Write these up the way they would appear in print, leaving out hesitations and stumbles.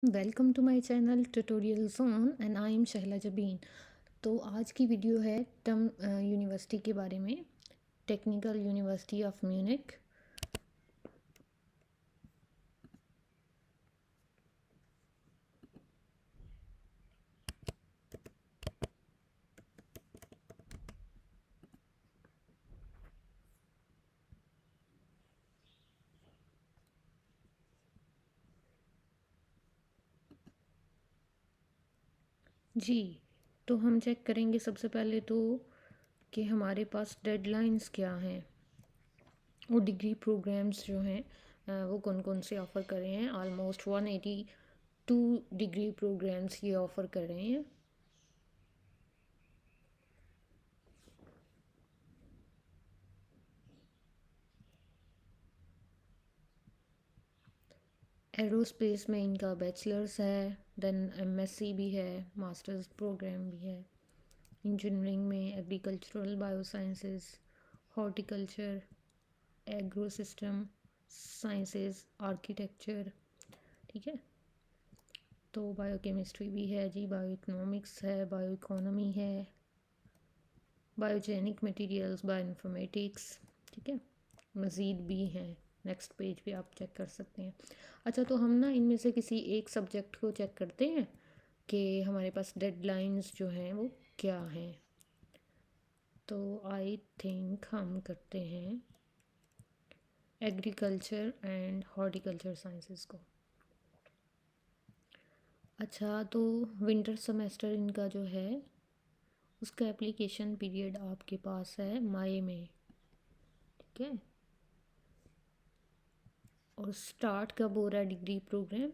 Welcome to my channel tutorial zone and I am Shahla Jabeen. तो आज की वीडियो है टम यूनिवर्सिटी के बारे में। Technical university of Munich. जी, तो हम चेक करेंगे सबसे पहले तो कि हमारे पास डेडलाइंस क्या हैं और डिग्री प्रोग्राम्स जो हैं वो कौन कौन से ऑफ़र कर रहे हैं। ऑलमोस्ट 182 डिग्री प्रोग्राम्स ये ऑफ़र कर रहे हैं। एरोस्पेस में इनका बैचलर्स है, देन एमएससी भी है, मास्टर्स प्रोग्राम भी है। इंजीनियरिंग में agricultural biosciences, horticulture, agro system sciences, architecture. ठीक है, तो बायोकेमिस्ट्री भी है जी, बायो इकोनॉमिक्स है, बायो इकोनॉमी है, बायोजेनिक मटेरियल्स, बायो इन्फॉर्मेटिक्स। ठीक है, मज़ीद भी हैं, नेक्स्ट पेज पे आप चेक कर सकते हैं। अच्छा, तो हम ना इनमें से किसी एक सब्जेक्ट को चेक करते हैं कि हमारे पास डेडलाइंस जो हैं वो क्या हैं। तो आई थिंक हम करते हैं एग्रीकल्चर एंड हॉर्टिकल्चर साइंसेस को। अच्छा, तो विंटर सेमेस्टर इनका जो है उसका एप्लीकेशन पीरियड आपके पास है मई में। ठीक है, और स्टार्ट कब हो रहा है डिग्री प्रोग्राम?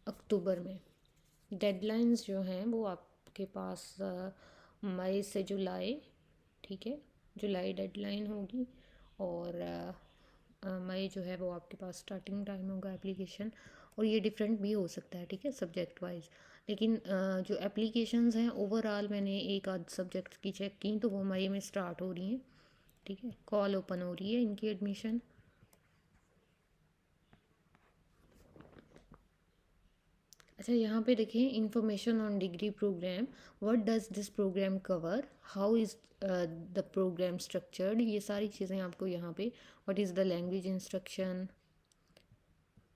अक्टूबर में। डेडलाइंस जो हैं वो आपके पास मई से जुलाई। ठीक है, जुलाई डेडलाइन होगी और मई जो है वो आपके पास स्टार्टिंग टाइम होगा एप्लीकेशन। और ये डिफरेंट भी हो सकता है, ठीक है, सब्जेक्ट वाइज। लेकिन जो एप्लीकेशंस हैं ओवरऑल मैंने एक आध सब्जेक्ट की चेक की तो वो मई में स्टार्ट हो रही हैं। ठीक है, कॉल ओपन हो रही है इनकी एडमिशन। अच्छा, यहाँ पे देखें information on degree program. What does this program cover, how is the program structured, ये सारी चीज़ें आपको यहाँ पे। What is the language instruction.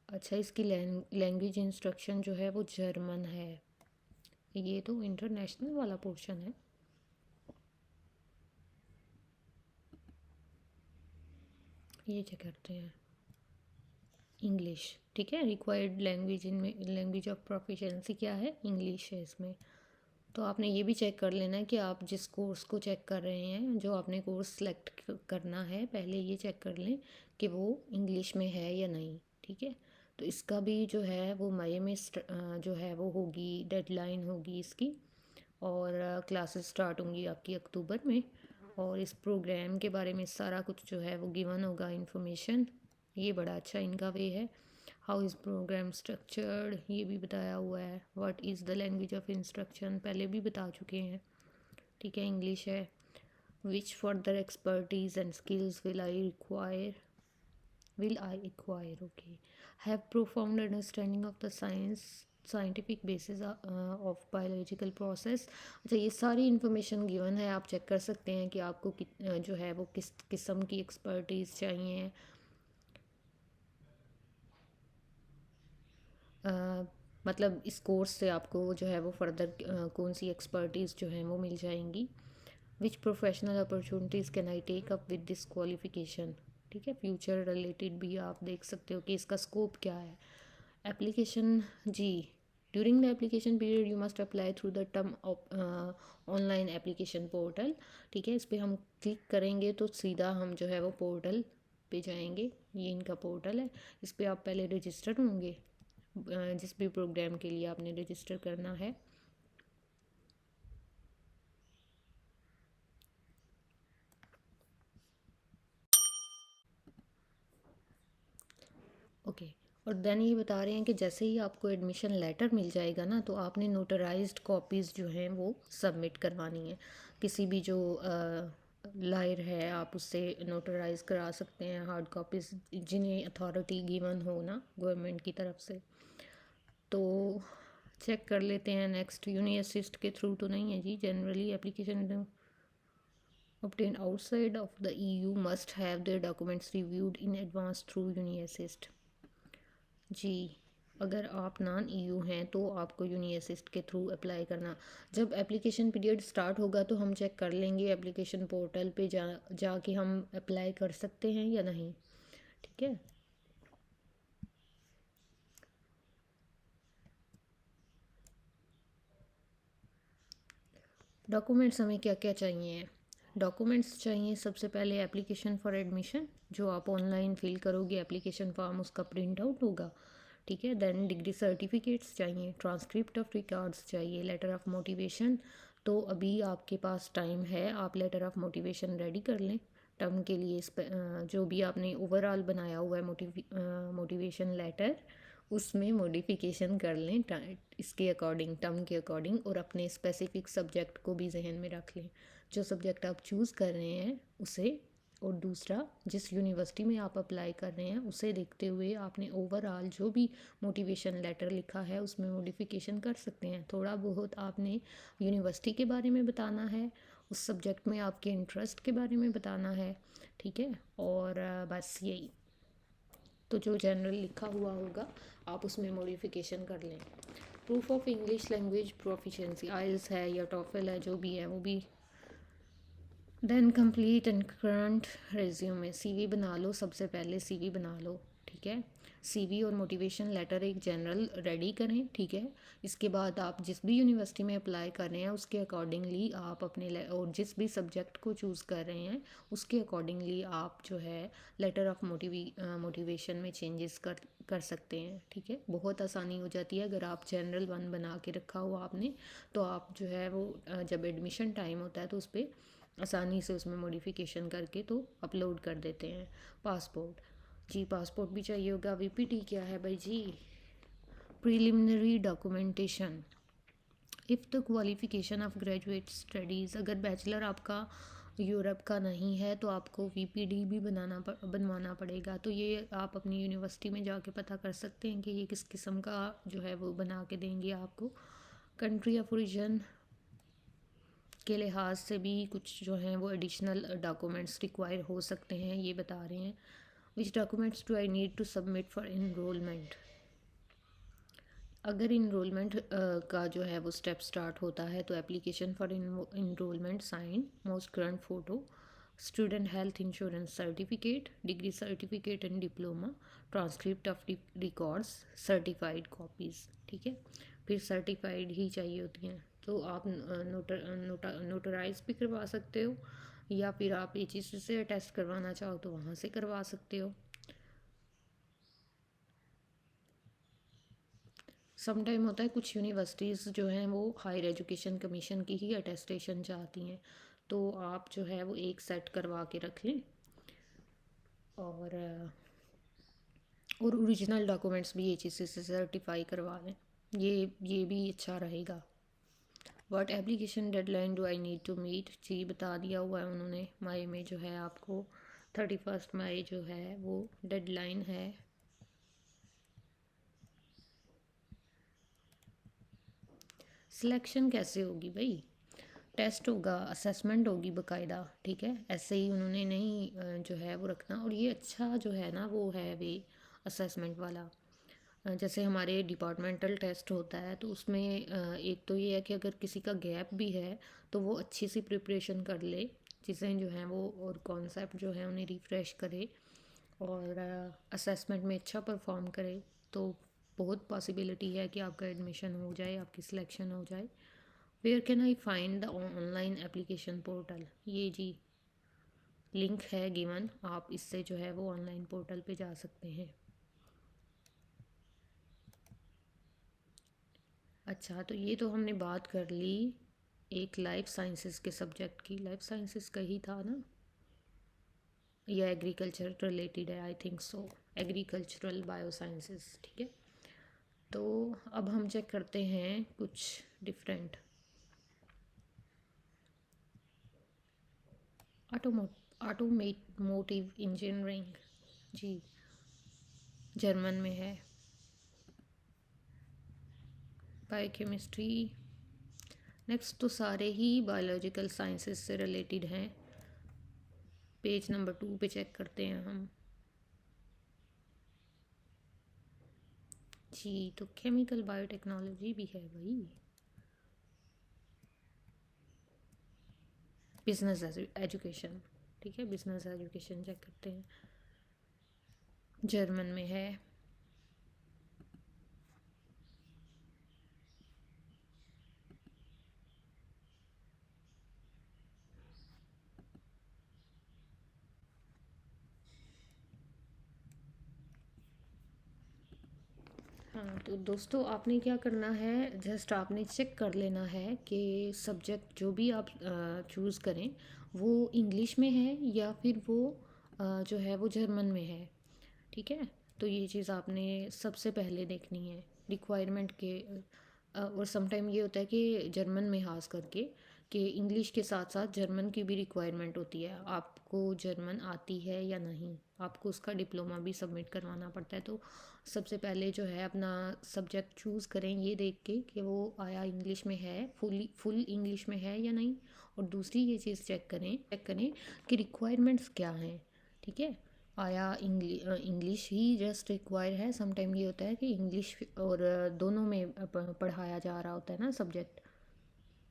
अच्छा, इसकी लैंग्वेज इंस्ट्रक्शन जो है वो जर्मन है। ये तो इंटरनेशनल वाला पोर्शन है। ये चेक करते हैं इंग्लिश। ठीक है, रिक्वायर्ड लैंग्वेज इनमें लैंग्वेज ऑफ प्रोफिशिएंसी क्या है, इंग्लिश है इसमें। तो आपने ये भी चेक कर लेना है कि आप जिस कोर्स को चेक कर रहे हैं, जो आपने कोर्स सेलेक्ट करना है, पहले ये चेक कर लें कि वो इंग्लिश में है या नहीं। ठीक है, तो इसका भी जो है वो मई में जो है वो होगी, डेडलाइन होगी इसकी। और क्लासेस स्टार्ट होंगी आपकी अक्टूबर में। और इस प्रोग्राम के बारे में सारा कुछ जो है वो गिवन होगा इन्फॉर्मेशन। ये बड़ा अच्छा इनका वे है। हाउ इज़ प्रोग्राम स्ट्रक्चर्ड ये भी बताया हुआ है। What is the language of instruction पहले भी बता चुके हैं। ठीक है, इंग्लिश है। Which further expertise and skills will I acquire, okay, have profound understanding of the scientific basis of biological process. अच्छा, ये सारी इन्फॉर्मेशन गिवन है, आप चेक कर सकते हैं कि आपको जो है वो किस किस्म की एक्सपर्टीज़ चाहिए। अ, मतलब इस कोर्स से आपको जो है वो फर्दर कौन सी एक्सपर्टीज़ जो हैं वो मिल जाएंगी। Which professional opportunities can I take up with this qualification. ठीक है, फ्यूचर रिलेटेड भी आप देख सकते हो कि इसका स्कोप क्या है। एप्लीकेशन जी, during the application period you must apply through the term online application portal. ठीक है, इस पर हम क्लिक करेंगे तो सीधा हम जो है वो पोर्टल पे जाएंगे। ये इनका पोर्टल है, इस पर आप पहले रजिस्टर होंगे जिस भी प्रोग्राम के लिए आपने रजिस्टर करना है। ओके, और देन ये बता रहे हैं कि जैसे ही आपको एडमिशन लेटर मिल जाएगा ना, तो आपने नोटराइज्ड कॉपीज़ जो हैं वो सबमिट करवानी है। किसी भी जो लायर है आप उससे नोटराइज करा सकते हैं हार्ड कॉपीज़, जिन्हें अथॉरिटी गिवन हो ना गवर्नमेंट की तरफ से। तो चेक कर लेते हैं नेक्स्ट। यूनी असिस्ट के थ्रू तो नहीं है जी। Generally application obtained outside of the EU must have their documents reviewed in advance through UniAssist। जी, अगर आप नॉन EU हैं तो आपको UniAssist के थ्रू अप्लाई करना। जब एप्लीकेशन पीरियड स्टार्ट होगा तो हम चेक कर लेंगे एप्लीकेशन पोर्टल पे जाके हम अप्लाई कर सकते हैं या नहीं, ठीक है। डॉक्यूमेंट्स हमें क्या क्या चाहिए? डॉक्यूमेंट्स चाहिए सबसे पहले एप्लीकेशन फॉर एडमिशन, जो आप ऑनलाइन फिल करोगे एप्लीकेशन फॉर्म, उसका प्रिंट आउट होगा, ठीक है। देन डिग्री सर्टिफिकेट्स चाहिए, ट्रांसक्रिप्ट ऑफ रिकॉर्ड्स चाहिए, लेटर ऑफ मोटिवेशन। तो अभी आपके पास टाइम है, आप लेटर ऑफ मोटिवेशन रेडी कर लें टर्म के लिए। जो भी आपने ओवरऑल बनाया हुआ है मोटिवेशन लेटर, उसमें मॉडिफिकेशन कर लें इसके अकॉर्डिंग, टर्म के अकॉर्डिंग, और अपने स्पेसिफिक सब्जेक्ट को भी जहन में रख लें, जो सब्जेक्ट आप चूज़ कर रहे हैं उसे। और दूसरा, जिस यूनिवर्सिटी में आप अप्लाई कर रहे हैं उसे देखते हुए आपने ओवरऑल जो भी मोटिवेशन लेटर लिखा है उसमें मॉडिफिकेशन कर सकते हैं। थोड़ा बहुत आपने यूनिवर्सिटी के बारे में बताना है, उस सब्जेक्ट में आपके इंटरेस्ट के बारे में बताना है, ठीक है। और बस यही। तो जो जनरल लिखा हुआ होगा आप उसमें मॉडिफिकेशन कर लें। Proof of English language proficiency, IELTS है या टॉफल है, जो भी है वो भी। Then complete and current resume, CV बना लो, सबसे पहले सीवी बना लो, ठीक है। सीवी और मोटिवेशन लेटर एक जनरल रेडी करें, ठीक है। इसके बाद आप जिस भी यूनिवर्सिटी में अप्लाई कर रहे हैं उसके अकॉर्डिंगली आप अपने और जिस भी सब्जेक्ट को चूज़ कर रहे हैं उसके अकॉर्डिंगली आप जो है लेटर ऑफ मोटिवेशन में चेंजेस कर सकते हैं, ठीक है। बहुत आसानी हो जाती है अगर आप जनरल वन बना के रखा हो आपने, तो आप जो है वो जब एडमिशन टाइम होता है तो उस पर आसानी से उसमें मॉडिफिकेशन करके तो अपलोड कर देते हैं। पासपोर्ट, जी पासपोर्ट भी चाहिए होगा। वीपीटी क्या है भाई जी? Preliminary documentation if the qualification of graduate studies, अगर बैचलर आपका यूरोप का नहीं है तो आपको वीपीडी भी बनवाना पड़ेगा। तो ये आप अपनी यूनिवर्सिटी में जाके पता कर सकते हैं कि ये किस किस्म का जो है वो बना के देंगे आपको। कंट्री ऑफ ओरिजिन के लिहाज से भी कुछ जो हैं वो एडिशनल डॉक्यूमेंट्स रिक्वायर हो सकते हैं, ये बता रहे हैं। Which documents do I need to submit for enrolment, अगर इनरोलमेंट का जो है वो स्टेप स्टार्ट होता है तो application for enrolment sign, most current photo, student health insurance certificate, degree certificate and diploma, transcript of records, certified copies, ठीक है। फिर सर्टिफाइड ही चाहिए होती हैं, तो आप नोटराइज भी करवा सकते हो, या फिर आप एचईसी से अटेस्ट करवाना चाहो तो वहाँ से करवा सकते हो। सम टाइम होता है कुछ यूनिवर्सिटीज़ जो हैं वो हायर एजुकेशन कमीशन की ही अटेस्टेशन चाहती हैं, तो आप जो है वो एक सेट करवा के रख लें। और ओरिजिनल डॉक्यूमेंट्स भी एचईसी से सर्टिफाई करवा लें, ये भी अच्छा रहेगा। What application deadline do I need to meet, जी बता दिया हुआ है उन्होंने। मई में जो है आपको 31 मई जो है वो डेडलाइन है। सिलेक्शन कैसे होगी भाई? टेस्ट होगा, असेसमेंट होगी बाकायदा, ठीक है। ऐसे ही उन्होंने नहीं जो है वो रखना। और ये अच्छा जो है ना वो है वे असेसमेंट वाला। जैसे हमारे डिपार्टमेंटल टेस्ट होता है तो उसमें एक तो ये है कि अगर किसी का गैप भी है तो वो अच्छी सी प्रिपरेशन कर ले, चीज़ें जो हैं वो और कॉन्सेप्ट जो है उन्हें रिफ़्रेश करे, और असेसमेंट में अच्छा परफॉर्म करे, तो बहुत पॉसिबिलिटी है कि आपका एडमिशन हो जाए, आपकी सिलेक्शन हो जाए। Where can I find the online application portal, ये जी लिंक है गिवन, आप इससे जो है वो ऑनलाइन पोर्टल पे जा सकते हैं। अच्छा, तो ये तो हमने बात कर ली एक लाइफ साइंसेस के सब्जेक्ट की। लाइफ साइंसेस का ही था ना, या एग्रीकल्चर रिलेटेड है, I think so, agricultural biosciences, ठीक है। तो अब हम चेक करते हैं कुछ डिफरेंट। ऑटोमोटिव इंजीनियरिंग, जी जर्मन में है। बायोकेमिस्ट्री। नेक्स्ट तो सारे ही बायोलॉजिकल साइंसेस से रिलेटेड हैं। पेज नंबर 2 पे चेक करते हैं हम। जी, तो केमिकल बायोटेक्नोलॉजी भी है भाई। बिजनेस एजुकेशन, ठीक है, बिजनेस एजुकेशन चेक करते हैं। जर्मन में है। हाँ, तो दोस्तों आपने क्या करना है, जस्ट आपने चेक कर लेना है कि सब्जेक्ट जो भी आप चूज़ करें वो इंग्लिश में है या फिर वो जो है वो जर्मन में है, ठीक है। तो ये चीज़ आपने सबसे पहले देखनी है रिक्वायरमेंट के। और समटाइम ये होता है कि जर्मन में खास करके कि इंग्लिश के साथ साथ जर्मन की भी रिक्वायरमेंट होती है। आपको जर्मन आती है या नहीं, आपको उसका डिप्लोमा भी सबमिट करवाना पड़ता है। तो सबसे पहले जो है अपना सब्जेक्ट चूज़ करें ये देख के कि वो आया इंग्लिश में है, फुल इंग्लिश में है या नहीं। और दूसरी ये चीज़ चेक करें कि रिक्वायरमेंट्स क्या हैं, ठीक है। आया इंग्लिश ही जस्ट रिक्वायर है। समटाइम ये होता है कि इंग्लिश और दोनों में पढ़ाया जा रहा होता है ना सब्जेक्ट।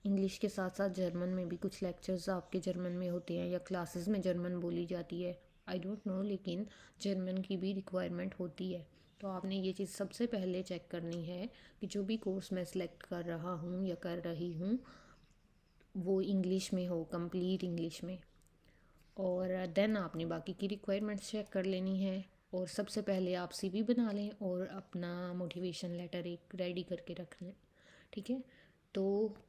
इंग्लिश के साथ साथ जर्मन में भी कुछ लेक्चर्स आपके जर्मन में होते हैं या क्लासेस में जर्मन बोली जाती है, आई डोंट नो, लेकिन जर्मन की भी रिक्वायरमेंट होती है। तो आपने ये चीज़ सबसे पहले चेक करनी है कि जो भी कोर्स मैं सिलेक्ट कर रहा हूँ या कर रही हूँ वो इंग्लिश में हो, कंप्लीट इंग्लिश में। और देन आपने बाकी की रिक्वायरमेंट्स चेक कर लेनी है। और सबसे पहले आप सीवी बना लें और अपना मोटिवेशन लेटर एक रेडी करके रख लें, ठीक है। तो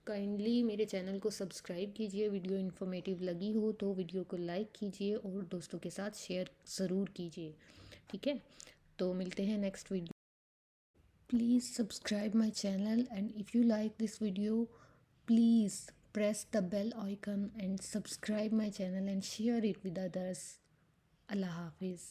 काइंडली मेरे चैनल को सब्सक्राइब कीजिए। वीडियो इन्फॉर्मेटिव लगी हो तो वीडियो को लाइक कीजिए और दोस्तों के साथ शेयर ज़रूर कीजिए, ठीक है। तो मिलते हैं next video. Please subscribe my channel and if you like this video please press the bell icon and subscribe my channel and share it with others. Allah Hafiz.